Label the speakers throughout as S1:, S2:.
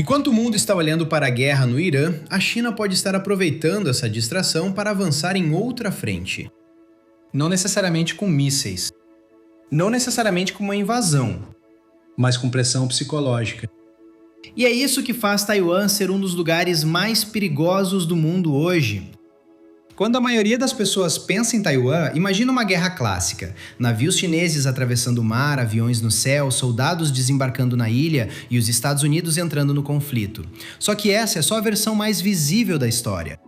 S1: Enquanto o mundo está olhando para a guerra no Irã, a China pode estar aproveitando essa distração para avançar em outra frente. Não necessariamente com mísseis, não necessariamente com uma invasão, mas com pressão psicológica. E é isso que faz Taiwan ser um dos lugares mais perigosos do mundo hoje. Quando a maioria das pessoas pensa em Taiwan, imagina uma guerra clássica. Navios chineses atravessando o mar, aviões no céu, soldados desembarcando na ilha e os Estados Unidos entrando no conflito. Só que essa é só a versão mais visível da história.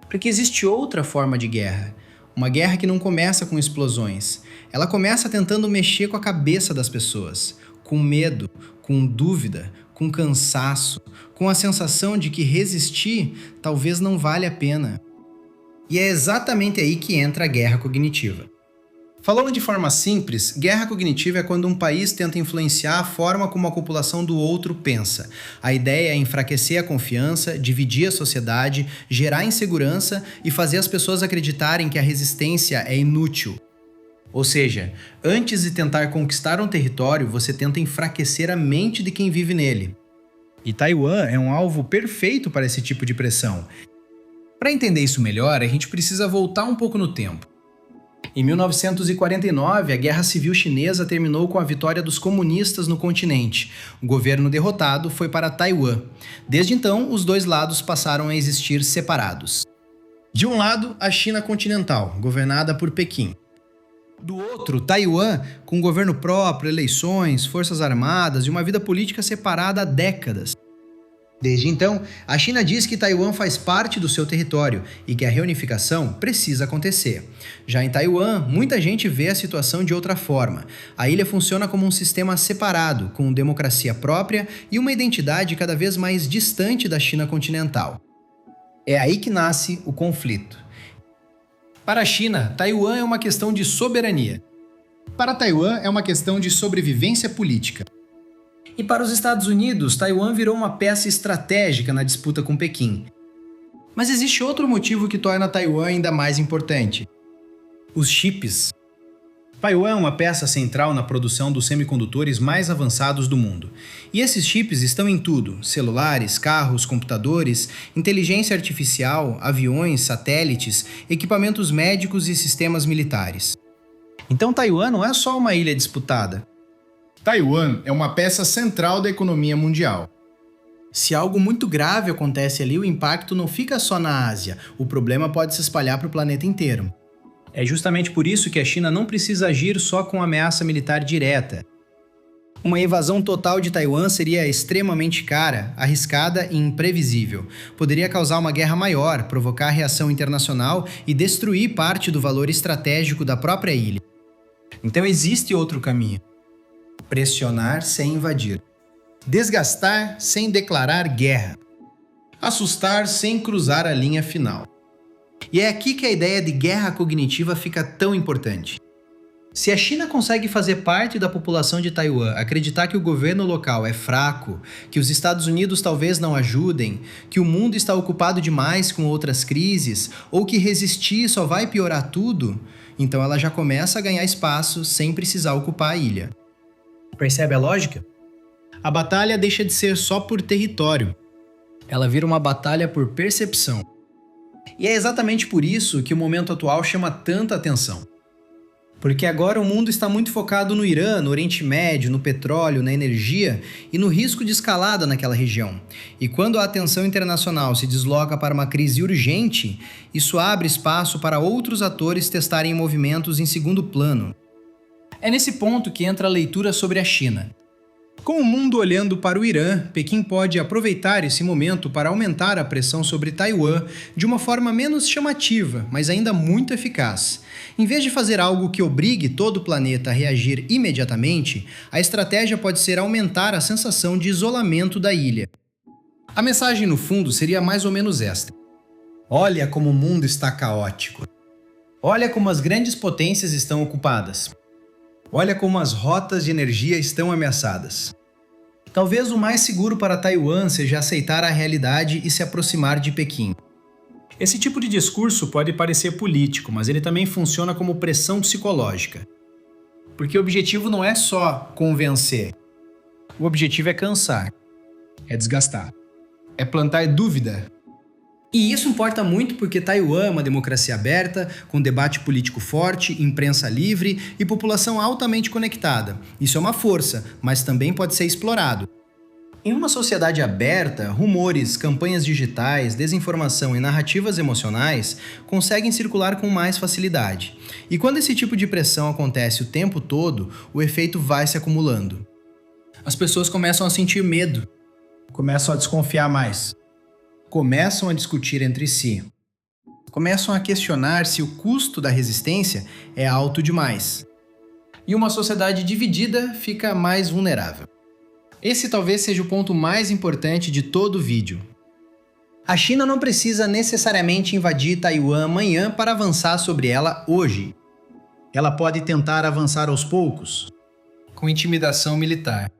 S1: Porque existe outra forma de guerra. Uma guerra que não começa com explosões. Ela começa tentando mexer com a cabeça das pessoas. Com medo, com dúvida, com cansaço, com a sensação de que resistir talvez não vale a pena. E é exatamente aí que entra a guerra cognitiva. Falando de forma simples, guerra cognitiva é quando um país tenta influenciar a forma como a população do outro pensa. A ideia é enfraquecer a confiança, dividir a sociedade, gerar insegurança e fazer as pessoas acreditarem que a resistência é inútil. Ou seja, antes de tentar conquistar um território, você tenta enfraquecer a mente de quem vive nele. E Taiwan é um alvo perfeito para esse tipo de pressão. Para entender isso melhor, a gente precisa voltar um pouco no tempo. Em 1949, a Guerra Civil Chinesa terminou com a vitória dos comunistas no continente. O governo derrotado foi para Taiwan. Desde então, os dois lados passaram a existir separados. De um lado, a China continental, governada por Pequim. Do outro, Taiwan, com governo próprio, eleições, forças armadas e uma vida política separada há décadas. Desde então, a China diz que Taiwan faz parte do seu território e que a reunificação precisa acontecer. Já em Taiwan, muita gente vê a situação de outra forma. A ilha funciona como um sistema separado, com democracia própria e uma identidade cada vez mais distante da China continental. É aí que nasce o conflito. Para a China, Taiwan é uma questão de soberania. Para Taiwan, é uma questão de sobrevivência política. E para os Estados Unidos, Taiwan virou uma peça estratégica na disputa com Pequim. Mas existe outro motivo que torna Taiwan ainda mais importante: os chips. Taiwan é uma peça central na produção dos semicondutores mais avançados do mundo. E esses chips estão em tudo: celulares, carros, computadores, inteligência artificial, aviões, satélites, equipamentos médicos e sistemas militares. Então Taiwan não é só uma ilha disputada. Taiwan é uma peça central da economia mundial. Se algo muito grave acontece ali, o impacto não fica só na Ásia, o problema pode se espalhar para o planeta inteiro. É justamente por isso que a China não precisa agir só com ameaça militar direta. Uma invasão total de Taiwan seria extremamente cara, arriscada e imprevisível. Poderia causar uma guerra maior, provocar reação internacional e destruir parte do valor estratégico da própria ilha. Então existe outro caminho: pressionar sem invadir, desgastar sem declarar guerra, assustar sem cruzar a linha final. E é aqui que a ideia de guerra cognitiva fica tão importante. Se a China consegue fazer parte da população de Taiwan acreditar que o governo local é fraco, que os Estados Unidos talvez não ajudem, que o mundo está ocupado demais com outras crises, ou que resistir só vai piorar tudo, então ela já começa a ganhar espaço sem precisar ocupar a ilha. Percebe a lógica? A batalha deixa de ser só por território. Ela vira uma batalha por percepção. E é exatamente por isso que o momento atual chama tanta atenção. Porque agora o mundo está muito focado no Irã, no Oriente Médio, no petróleo, na energia e no risco de escalada naquela região. E quando a atenção internacional se desloca para uma crise urgente, isso abre espaço para outros atores testarem movimentos em segundo plano. É nesse ponto que entra a leitura sobre a China. Com o mundo olhando para o Irã, Pequim pode aproveitar esse momento para aumentar a pressão sobre Taiwan de uma forma menos chamativa, mas ainda muito eficaz. Em vez de fazer algo que obrigue todo o planeta a reagir imediatamente, a estratégia pode ser aumentar a sensação de isolamento da ilha. A mensagem no fundo seria mais ou menos esta: olha como o mundo está caótico. Olha como as grandes potências estão ocupadas. Olha como as rotas de energia estão ameaçadas. Talvez o mais seguro para Taiwan seja aceitar a realidade e se aproximar de Pequim. Esse tipo de discurso pode parecer político, mas ele também funciona como pressão psicológica. Porque o objetivo não é só convencer. O objetivo é cansar. É desgastar. É plantar dúvida.
S2: E isso importa muito porque Taiwan é uma democracia aberta, com debate político forte, imprensa livre e população altamente conectada. Isso é uma força, mas também pode ser explorado. Em uma sociedade aberta, rumores, campanhas digitais, desinformação e narrativas emocionais conseguem circular com mais facilidade. E quando esse tipo de pressão acontece o tempo todo, o efeito vai se acumulando. As pessoas começam a sentir medo.
S1: Começam a desconfiar mais.
S2: Começam a discutir entre si. Começam a questionar se o custo da resistência é alto demais. E uma sociedade dividida fica mais vulnerável. Esse talvez seja o ponto mais importante de todo o vídeo. A China não precisa necessariamente invadir Taiwan amanhã para avançar sobre ela hoje.
S1: Ela pode tentar avançar aos poucos,
S2: Com intimidação militar,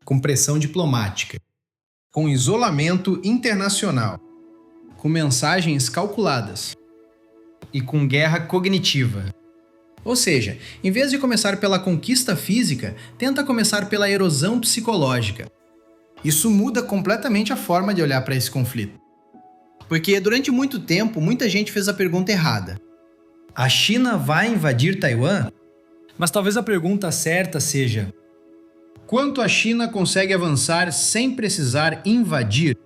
S2: com pressão diplomática,
S1: com isolamento internacional,
S2: com mensagens calculadas
S1: e com guerra cognitiva.
S2: Ou seja, em vez de começar pela conquista física, tenta começar pela erosão psicológica. Isso muda completamente a forma de olhar para esse conflito. Porque durante muito tempo, muita gente fez a pergunta errada. A China vai invadir Taiwan? Mas talvez a pergunta certa seja:
S1: quanto a China consegue avançar sem precisar invadir?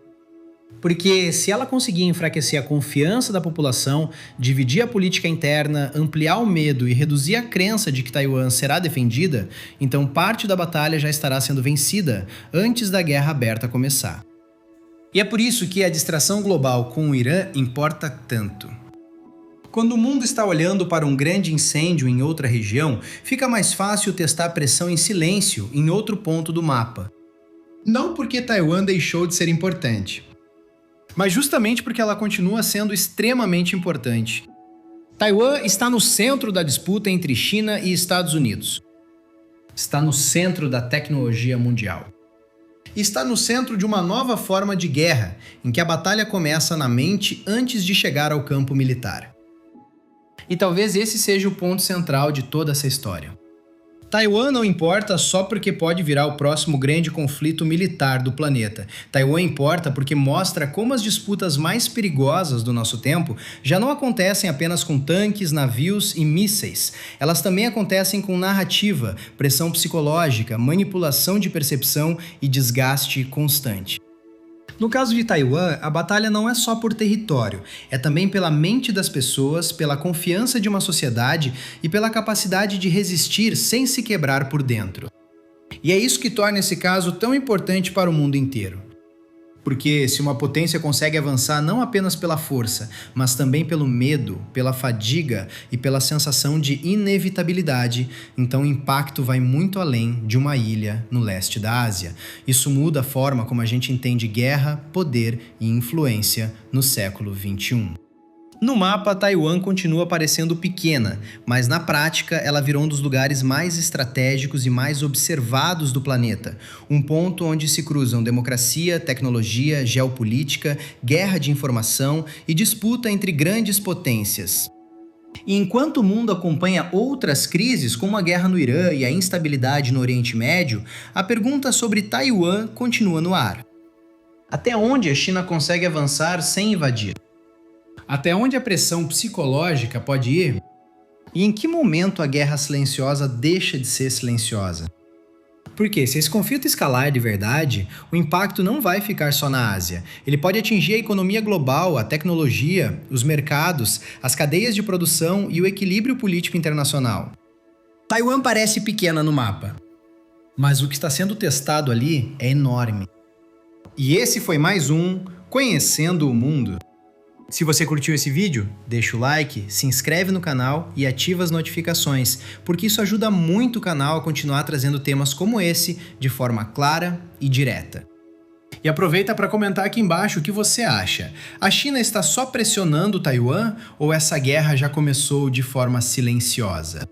S2: Porque se ela conseguir enfraquecer a confiança da população, dividir a política interna, ampliar o medo e reduzir a crença de que Taiwan será defendida, então parte da batalha já estará sendo vencida antes da guerra aberta começar. E é por isso que a distração global com o Irã importa tanto. Quando o mundo está olhando para um grande incêndio em outra região, fica mais fácil testar pressão em silêncio em outro ponto do mapa.
S1: Não porque Taiwan deixou de ser importante,
S2: mas justamente porque ela continua sendo extremamente importante. Taiwan está no centro da disputa entre China e Estados Unidos. Está no centro da tecnologia mundial. Está no centro de uma nova forma de guerra, em que a batalha começa na mente antes de chegar ao campo militar. E talvez esse seja o ponto central de toda essa história. Taiwan não importa só porque pode virar o próximo grande conflito militar do planeta. Taiwan importa porque mostra como as disputas mais perigosas do nosso tempo já não acontecem apenas com tanques, navios e mísseis. Elas também acontecem com narrativa, pressão psicológica, manipulação de percepção e desgaste constante. No caso de Taiwan, a batalha não é só por território, é também pela mente das pessoas, pela confiança de uma sociedade e pela capacidade de resistir sem se quebrar por dentro. E é isso que torna esse caso tão importante para o mundo inteiro. Porque se uma potência consegue avançar não apenas pela força, mas também pelo medo, pela fadiga e pela sensação de inevitabilidade, então o impacto vai muito além de uma ilha no leste da Ásia. Isso muda a forma como a gente entende guerra, poder e influência no século XXI. No mapa, Taiwan continua parecendo pequena, mas na prática ela virou um dos lugares mais estratégicos e mais observados do planeta. Um ponto onde se cruzam democracia, tecnologia, geopolítica, guerra de informação e disputa entre grandes potências. E enquanto o mundo acompanha outras crises, como a guerra no Irã e a instabilidade no Oriente Médio, a pergunta sobre Taiwan continua no ar. Até onde a China consegue avançar sem invadir? Até onde a pressão psicológica pode ir? E em que momento a guerra silenciosa deixa de ser silenciosa? Porque se esse conflito escalar de verdade, o impacto não vai ficar só na Ásia. Ele pode atingir a economia global, a tecnologia, os mercados, as cadeias de produção e o equilíbrio político internacional. Taiwan parece pequena no mapa, mas o que está sendo testado ali é enorme. E esse foi mais um Conhecendo o Mundo. Se você curtiu esse vídeo, deixa o like, se inscreve no canal e ativa as notificações, porque isso ajuda muito o canal a continuar trazendo temas como esse de forma clara e direta. E aproveita para comentar aqui embaixo o que você acha. A China está só pressionando Taiwan ou essa guerra já começou de forma silenciosa?